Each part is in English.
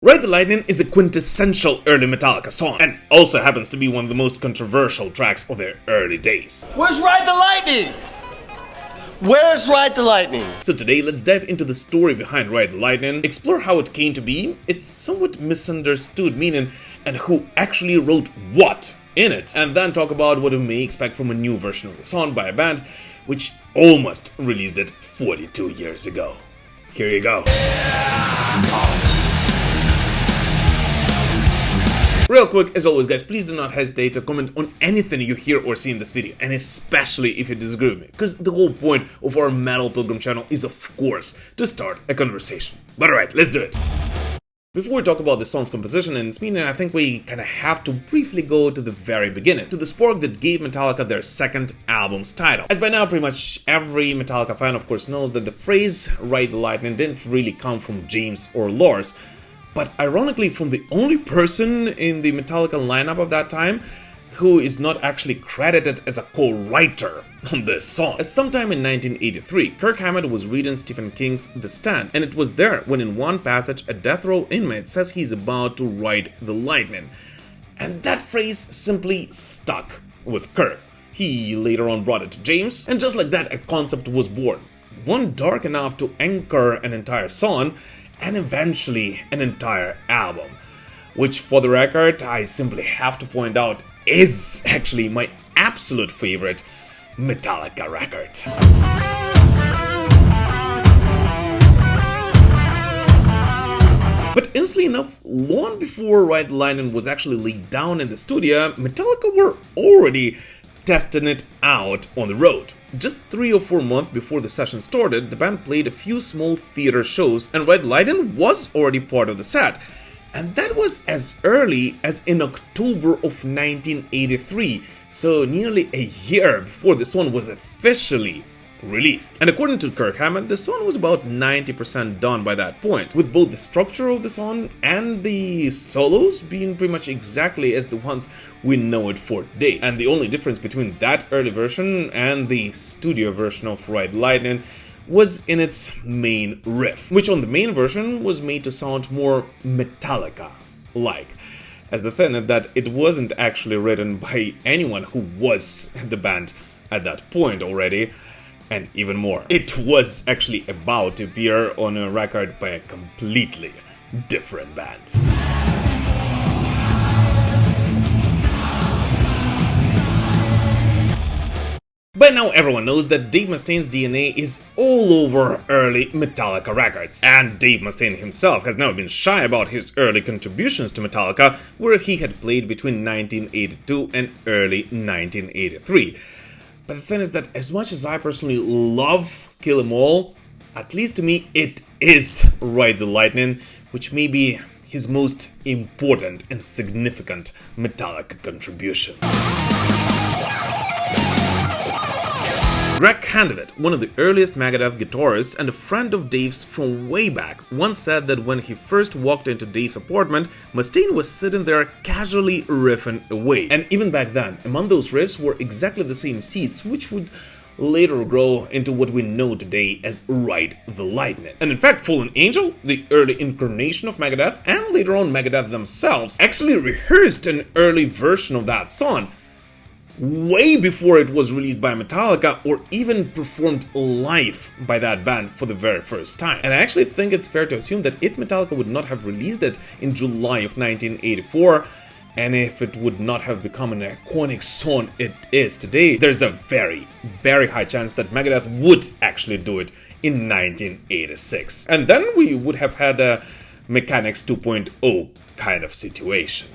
Ride the Lightning is a quintessential early Metallica song, and also happens to be one of the most controversial tracks of their early days. Where's Ride the Lightning? Where's Ride the Lightning? So today let's dive into the story behind Ride the Lightning, explore how it came to be, its somewhat misunderstood meaning, and who actually wrote what in it, and then talk about what we may expect from a new version of the song by a band which almost released it 42 years ago. Here you go. Real quick, as always guys, please do not hesitate to comment on anything you hear or see in this video, and especially if you disagree with me, because the whole point of our Metal Pilgrim channel is of course to start a conversation. But alright, let's do it! Before we talk about the song's composition and its meaning, I think we kinda have to briefly go to the very beginning, to the spark that gave Metallica their second album's title. As by now pretty much every Metallica fan of course knows that the phrase Ride the Lightning didn't really come from James or Lars, but ironically from the only person in the Metallica lineup of that time who is not actually credited as a co-writer on this song. As sometime in 1983, Kirk Hammett was reading Stephen King's The Stand, and it was there when in one passage a death row inmate says he's about to ride the lightning. And that phrase simply stuck with Kirk. He later on brought it to James, and just like that a concept was born. One dark enough to anchor an entire song, and eventually an entire album, which for the record I simply have to point out is actually my absolute favorite Metallica record. But instantly enough, long before Ride the Lightning was actually laid down in the studio, Metallica were already testing it out on the road. Just 3 or 4 months before the session started, the band played a few small theater shows, and Ride the Lightning was already part of the set. And that was as early as in October of 1983, so nearly a year before the song was officially released. And according to Kirk Hammett, the song was about 90% done by that point, with both the structure of the song and the solos being pretty much exactly as the ones we know it for today. And the only difference between that early version and the studio version of Ride the Lightning was in its main riff, which on the main version was made to sound more Metallica-like, as the thing that it wasn't actually written by anyone who was in the band at that point already. And even more, it was actually about to appear on a record by a completely different band. By now everyone knows that Dave Mustaine's DNA is all over early Metallica records, and Dave Mustaine himself has never been shy about his early contributions to Metallica, where he had played between 1982 and early 1983. But the thing is that as much as I personally love Kill 'Em All, at least to me it is Ride the Lightning, which may be his most important and significant Metallica contribution. Greg Handevidt, one of the earliest Megadeth guitarists and a friend of Dave's from way back, once said that when he first walked into Dave's apartment, Mustaine was sitting there casually riffing away. And even back then, among those riffs were exactly the same seeds, which would later grow into what we know today as Ride the Lightning. And in fact, Fallen Angel, the early incarnation of Megadeth, and later on Megadeth themselves, actually rehearsed an early version of that song, way before it was released by Metallica or even performed live by that band for the very first time. And I actually think it's fair to assume that if Metallica would not have released it in July of 1984, and if it would not have become an iconic song it is today, there's a very, very high chance that Megadeth would actually do it in 1986. And then we would have had a Mechanics 2.0 kind of situation.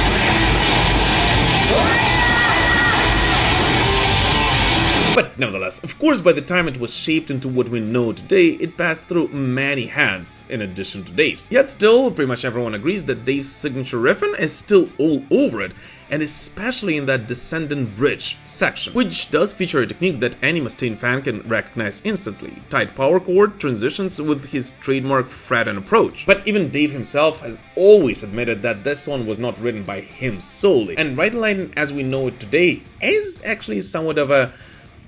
But nevertheless, of course, by the time it was shaped into what we know today, it passed through many hands in addition to Dave's. Yet still, pretty much everyone agrees that Dave's signature riffing is still all over it, and especially in that descendant bridge section, which does feature a technique that any Mustaine fan can recognize instantly: tight power chord transitions with his trademark fret and approach. But even Dave himself has always admitted that this song was not written by him solely, and Ride the Lightning as we know it today is actually somewhat of a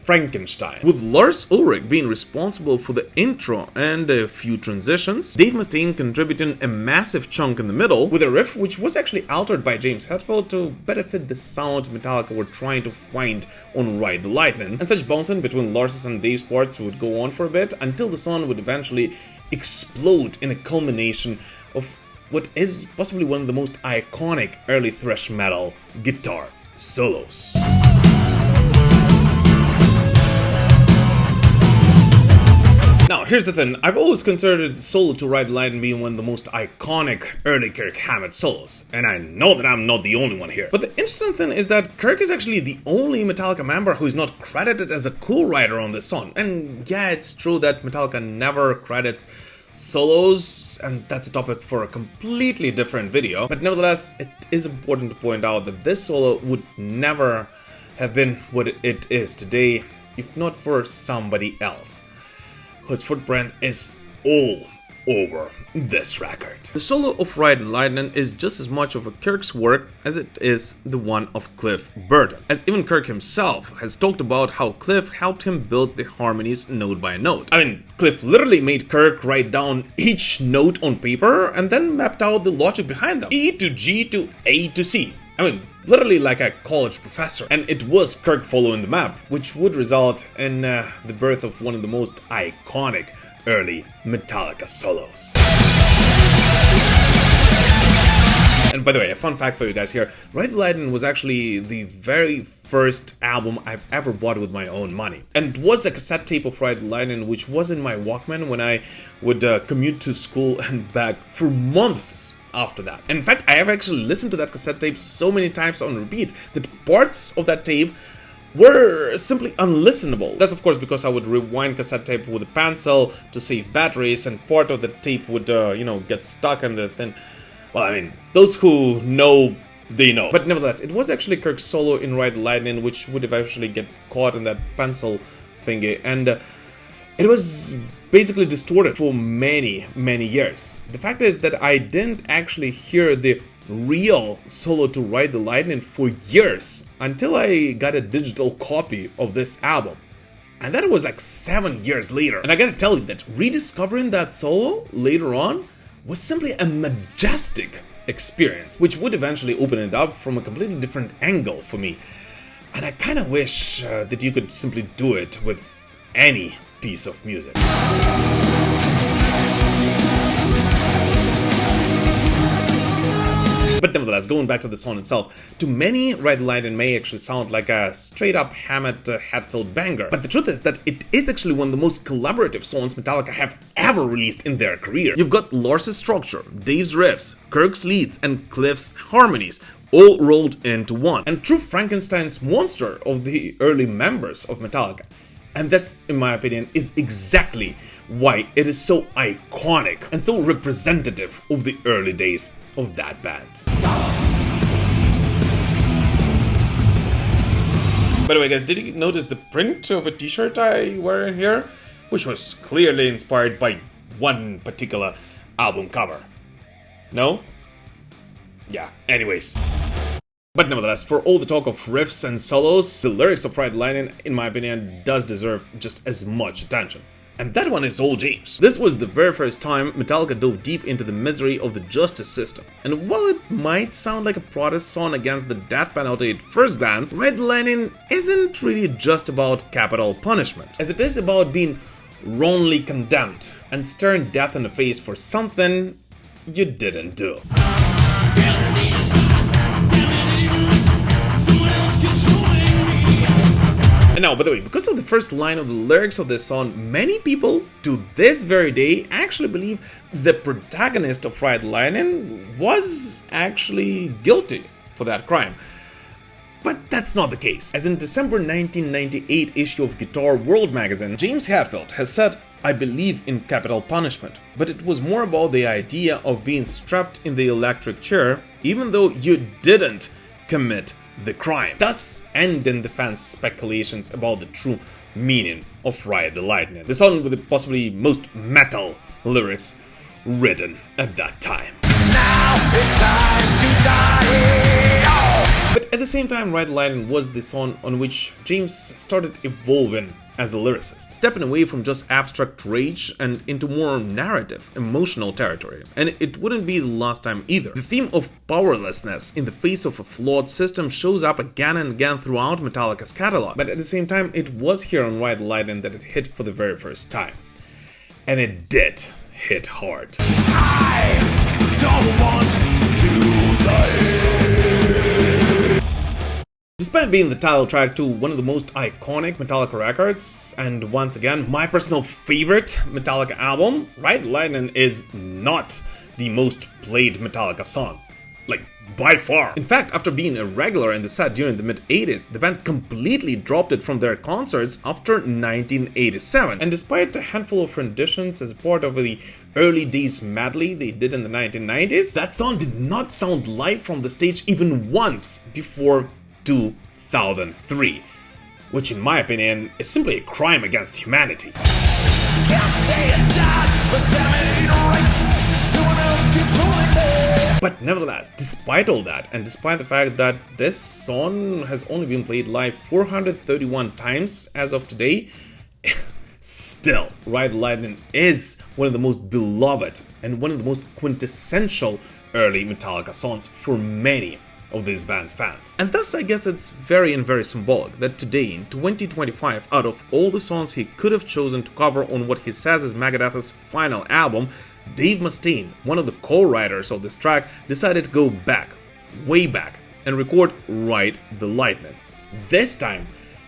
Frankenstein, with Lars Ulrich being responsible for the intro and a few transitions, Dave Mustaine contributing a massive chunk in the middle, with a riff which was actually altered by James Hetfield to better fit the sound Metallica were trying to find on Ride the Lightning, and such bouncing between Lars's and Dave's parts would go on for a bit until the song would eventually explode in a culmination of what is possibly one of the most iconic early thrash metal guitar solos. Now, here's the thing, I've always considered the solo to Ride the Lightning being one of the most iconic early Kirk Hammett solos, and I know that I'm not the only one here. But the interesting thing is that Kirk is actually the only Metallica member who is not credited as a co-writer on this song. And yeah, it's true that Metallica never credits solos, and that's a topic for a completely different video, but nevertheless, it is important to point out that this solo would never have been what it is today if not for somebody else whose footprint is all over this record. The solo of Ride the Lightning is just as much of a Kirk's work as it is the one of Cliff Burton, as even Kirk himself has talked about how Cliff helped him build the harmonies note by note. I mean, Cliff literally made Kirk write down each note on paper and then mapped out the logic behind them. E to G to A to C. I mean, literally like a college professor. And it was Kirk following the map, which would result in the birth of one of the most iconic early Metallica solos. And by the way, a fun fact for you guys here, Ride the Lightning was actually the very first album I've ever bought with my own money. And it was a cassette tape of Ride the Lightning, which was in my Walkman when I would commute to school and back for months after that. In fact, I have actually listened to that cassette tape so many times on repeat that parts of that tape were simply unlistenable. That's of course because I would rewind cassette tape with a pencil to save batteries, and part of the tape would, get stuck in the thing. Well, I mean, those who know, they know. But nevertheless, it was actually Kirk's solo in Ride the Lightning which would eventually get caught in that pencil thingy, and it was basically distorted for many years. The fact is that I didn't actually hear the real solo to Ride the Lightning for years until I got a digital copy of this album. And that was like 7 years later. And I gotta tell you that rediscovering that solo later on was simply a majestic experience, which would eventually open it up from a completely different angle for me. And I kinda wish that you could simply do it with any piece of music. But nevertheless, going back to the song itself, to many, Ride the Lightning may actually sound like a straight-up Hammett Hetfield banger, but the truth is that it is actually one of the most collaborative songs Metallica have ever released in their career. You've got Lars' structure, Dave's riffs, Kirk's leads, and Cliff's harmonies, all rolled into one, and true Frankenstein's monster of the early members of Metallica. And that's, in my opinion, is exactly why it is so iconic and so representative of the early days of that band. By the way, guys, did you notice the print of a t-shirt I wear here? Which was clearly inspired by one particular album cover. No? Yeah, anyways. But nevertheless, for all the talk of riffs and solos, the lyrics of Ride the Lightning, in my opinion, does deserve just as much attention. And that one is all James. This was the very first time Metallica dove deep into the misery of the justice system. And while it might sound like a protest song against the death penalty at first glance, Ride the Lightning isn't really just about capital punishment, as it is about being wrongly condemned and staring death in the face for something you didn't do. And now, by the way, because of the first line of the lyrics of this song, many people to this very day actually believe the protagonist of Ride the Lightning was actually guilty for that crime. But that's not the case, as in December 1998 issue of Guitar World magazine, James Hetfield has said, "I believe in capital punishment, but it was more about the idea of being strapped in the electric chair even though you didn't commit the crime," thus ending the fans' speculations about the true meaning of Ride the Lightning, the song with the possibly most metal lyrics written at that time. Now it's time to die. But at the the same time, Ride the Lightning was the song on which James started evolving as a lyricist, stepping away from just abstract rage and into more narrative, emotional territory. And it wouldn't be the last time either. The theme of powerlessness in the face of a flawed system shows up again and again throughout Metallica's catalog, but at the same time, it was here on Ride the Lightning that it hit for the very first time. And it did hit hard. I don't want to die. Despite being the title track to one of the most iconic Metallica records, and once again, my personal favorite Metallica album, Ride the Lightning is not the most played Metallica song. Like, by far. In fact, after being a regular in the set during the mid-80s, the band completely dropped it from their concerts after 1987. And despite a handful of renditions as part of the early days medley they did in the 1990s, that song did not sound live from the stage even once before 2003, which in my opinion is simply a crime against humanity. But nevertheless, despite all that, and despite the fact that this song has only been played live 431 times as of today, still, Ride the Lightning is one of the most beloved and one of the most quintessential early Metallica songs for many of this band's fans. And thus I guess it's very symbolic that today in 2025, out of all the songs he could have chosen to cover on what he says is Megadeth's final album, Dave Mustaine, one of the co-writers of this track, decided to go back, way back, and record Ride the Lightning. This time,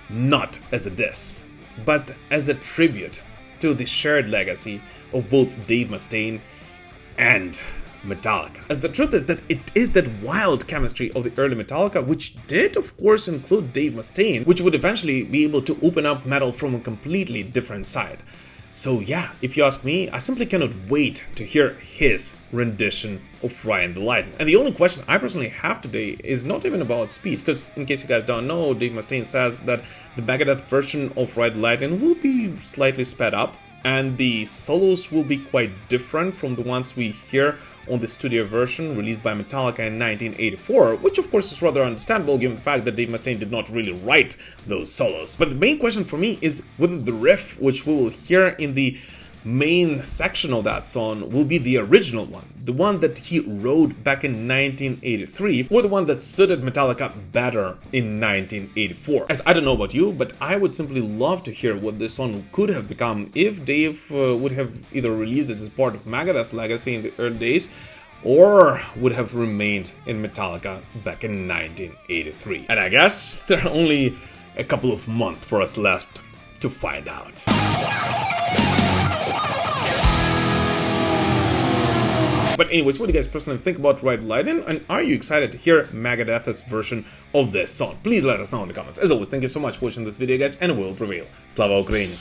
not as a diss, but as a tribute to the shared legacy of both Dave Mustaine and Metallica. As the truth is that it is that wild chemistry of the early Metallica, which did of course include Dave Mustaine, which would eventually be able to open up metal from a completely different side. So yeah, if you ask me, I simply cannot wait to hear his rendition of Ride the Lightning. And the only question I personally have today is not even about speed, because in case you guys don't know, Dave Mustaine says that the Megadeth version of Ride the Lightning will be slightly sped up, and the solos will be quite different from the ones we hear on the studio version released by Metallica in 1984, which of course is rather understandable given the fact that Dave Mustaine did not really write those solos. But the main question for me is whether the riff which we will hear in the main section of that song will be the original one, the one that he wrote back in 1983, or the one that suited Metallica better in 1984. As I don't know about you, but I would simply love to hear what this song could have become if Dave would have either released it as part of Megadeth legacy in the early days, or would have remained in Metallica back in 1983. And I guess there are only a couple of months for us left to find out. But anyways, what do you guys personally think about Ride the Lightning, and are you excited to hear Megadeth's version of this song? Please let us know in the comments. As always, thank you so much for watching this video, guys, and will prevail. Slava Ukraini!